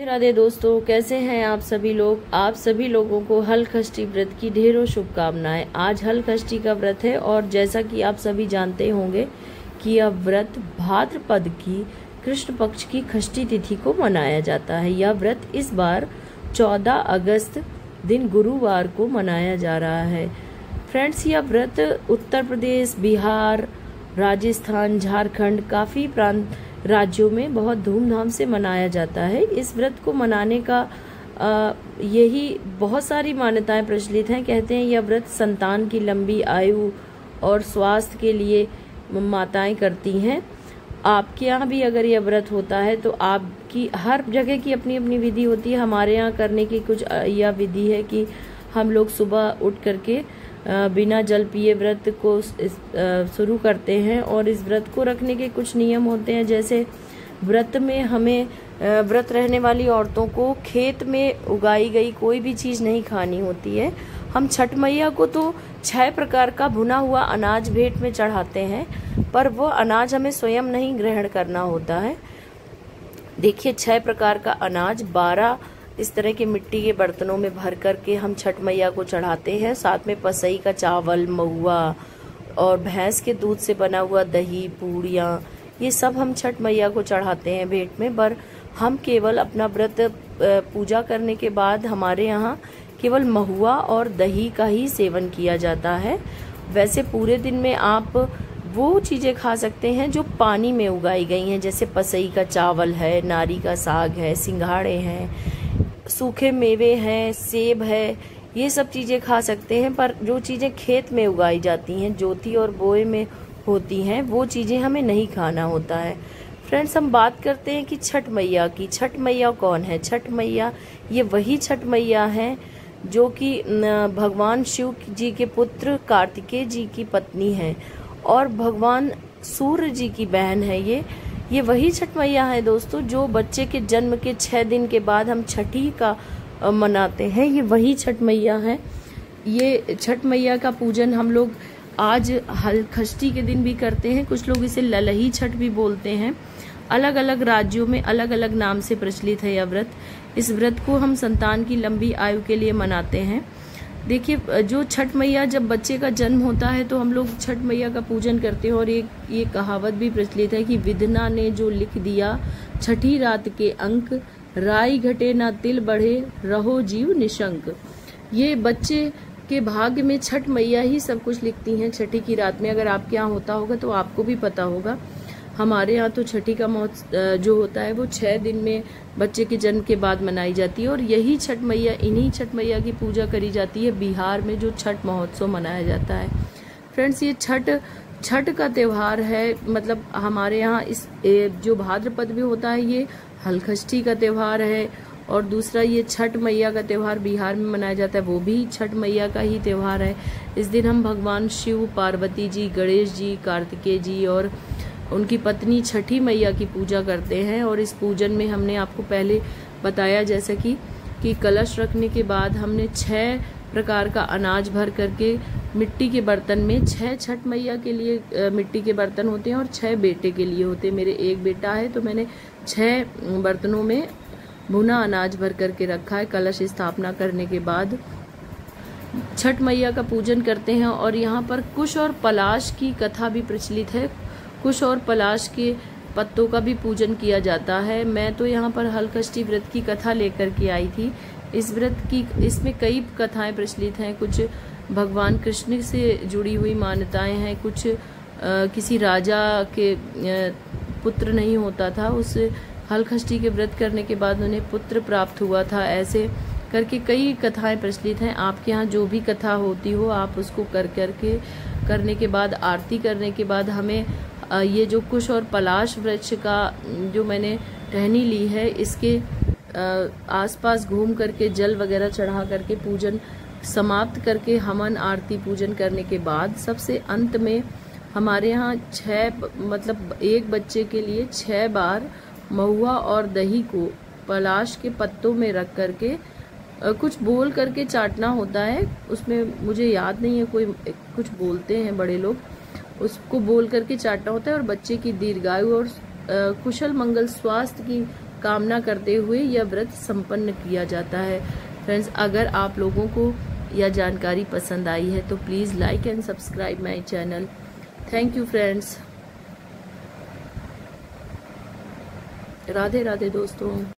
राधे दोस्तों, कैसे हैं आप सभी लोग। आप सभी लोगों को हलखष्ठी व्रत की ढेरों शुभकामनाएं। आज हलखष्ठी का व्रत है और जैसा कि आप सभी जानते होंगे कि यह व्रत भाद्रपद की कृष्ण पक्ष की षष्ठी तिथि को मनाया जाता है। यह व्रत इस बार 14 अगस्त दिन गुरुवार को मनाया जा रहा है। फ्रेंड्स, यह व्रत उत्तर प्रदेश, बिहार, राजस्थान, झारखंड काफ़ी राज्यों में बहुत धूमधाम से मनाया जाता है। इस व्रत को मनाने का यही बहुत सारी मान्यताएं प्रचलित हैं। कहते हैं यह व्रत संतान की लंबी आयु और स्वास्थ्य के लिए माताएं करती हैं। आपके यहाँ भी अगर यह व्रत होता है तो आपकी हर जगह की अपनी अपनी विधि होती है। हमारे यहाँ करने की कुछ यह विधि है कि हम लोग सुबह उठ करके बिना जल पिए व्रत को शुरू करते हैं और इस व्रत को रखने के कुछ नियम होते हैं। जैसे व्रत में हमें व्रत रहने वाली औरतों को खेत में उगाई गई कोई भी चीज़ नहीं खानी होती है। हम छठ मैया को तो 6 प्रकार का भुना हुआ अनाज भेंट में चढ़ाते हैं, पर वो अनाज हमें स्वयं नहीं ग्रहण करना होता है। देखिए, 6 प्रकार का अनाज 12 इस तरह के मिट्टी के बर्तनों में भर करके हम छठ मैया को चढ़ाते हैं। साथ में पसई का चावल, महुआ और भैंस के दूध से बना हुआ दही, पूड़ियाँ, ये सब हम छठ मैया को चढ़ाते हैं भेंट में। पर हम केवल अपना व्रत पूजा करने के बाद हमारे यहाँ केवल महुआ और दही का ही सेवन किया जाता है। वैसे पूरे दिन में आप वो चीज़ें खा सकते हैं जो पानी में उगाई गई हैं, जैसे पसई का चावल है, नारी का साग है, सिंघाड़े हैं, सूखे मेवे हैं, सेब है, ये सब चीज़ें खा सकते हैं। पर जो चीज़ें खेत में उगाई जाती हैं, जोती और बोए में होती हैं, वो चीज़ें हमें नहीं खाना होता है। फ्रेंड्स, हम बात करते हैं कि छठ मैया की। छठ मैया कौन है? छठ मैया ये वही छठ मैया हैं जो कि भगवान शिव जी के पुत्र कार्तिकेय जी की पत्नी हैं और भगवान सूर्य जी की बहन है। ये वही छठ मैया है दोस्तों, जो बच्चे के जन्म के 6 दिन के बाद हम छठी का मनाते हैं। ये वही छठ मैया है। ये छठ मैया का पूजन हम लोग आज हलखष्ठी के दिन भी करते हैं। कुछ लोग इसे ललही छठ भी बोलते हैं। अलग अलग राज्यों में अलग अलग नाम से प्रचलित है यह व्रत। इस व्रत को हम संतान की लंबी आयु के लिए मनाते हैं। देखिए, जो छठ मैया जब बच्चे का जन्म होता है तो हम लोग छठ मैया का पूजन करते हैं। और ये कहावत भी प्रचलित है कि विधना ने जो लिख दिया छठी रात के अंक, राई घटे ना तिल बढ़े, रहो जीव निशंक। ये बच्चे के भाग्य में छठ मैया ही सब कुछ लिखती हैं छठी की रात में। अगर आपके यहाँ होता होगा तो आपको भी पता होगा। हमारे यहाँ तो छठी का महोत्सव जो होता है वो 6 दिन में बच्चे के जन्म के बाद मनाई जाती है। और यही छठ मैया, इन्हीं छठ मैया की पूजा करी जाती है बिहार में, जो छठ महोत्सव मनाया जाता है। फ्रेंड्स, ये छठ का त्यौहार है। मतलब हमारे यहाँ इस जो भाद्रपद में होता है ये हलखष्ठी का त्यौहार है। और दूसरा ये छठ मैया का त्यौहार बिहार में मनाया जाता है, वो भी छठ मैया का ही त्यौहार है। इस दिन हम भगवान शिव, पार्वती जी, गणेश जी, कार्तिकेय जी और उनकी पत्नी छठी मैया की पूजा करते हैं। और इस पूजन में हमने आपको पहले बताया जैसा कि कलश रखने के बाद हमने 6 प्रकार का अनाज भर करके मिट्टी के बर्तन में, 6 छठ मैया के लिए मिट्टी के बर्तन होते हैं और 6 बेटे के लिए होते हैं। मेरे एक बेटा है तो मैंने 6 बर्तनों में भुना अनाज भर करके रखा है। कलश स्थापना करने के बाद छठ मैया का पूजन करते हैं। और यहाँ पर कुश और पलाश की कथा भी प्रचलित है। कुश और पलाश के पत्तों का भी पूजन किया जाता है। मैं तो यहाँ पर हलखष्ठी व्रत की कथा लेकर के आई थी। इस व्रत की, इसमें कई कथाएं प्रचलित हैं। कुछ भगवान कृष्ण से जुड़ी हुई मान्यताएं हैं। कुछ किसी राजा के पुत्र नहीं होता था, उस हलखष्ठी के व्रत करने के बाद उन्हें पुत्र प्राप्त हुआ था। ऐसे करके कई कथाएं प्रचलित हैं। आपके यहाँ जो भी कथा होती हो आप उसको करने के बाद, आरती करने के बाद हमें ये जो कुश और पलाश वृक्ष का जो मैंने टहनी ली है, इसके आसपास घूम करके जल वगैरह चढ़ा करके पूजन समाप्त करके हवन आरती पूजन करने के बाद सबसे अंत में हमारे यहाँ 6 मतलब एक बच्चे के लिए 6 बार महुआ और दही को पलाश के पत्तों में रख करके कुछ बोल करके चाटना होता है। उसमें मुझे याद नहीं है, कोई कुछ बोलते हैं बड़े लोग, उसको बोल करके चाटना होता है। और बच्चे की दीर्घायु और कुशल मंगल स्वास्थ्य की कामना करते हुए यह व्रत संपन्न किया जाता है। फ्रेंड्स, अगर आप लोगों को यह जानकारी पसंद आई है तो please like and subscribe my channel. Thank you friends. Radhe Radhe दोस्तों।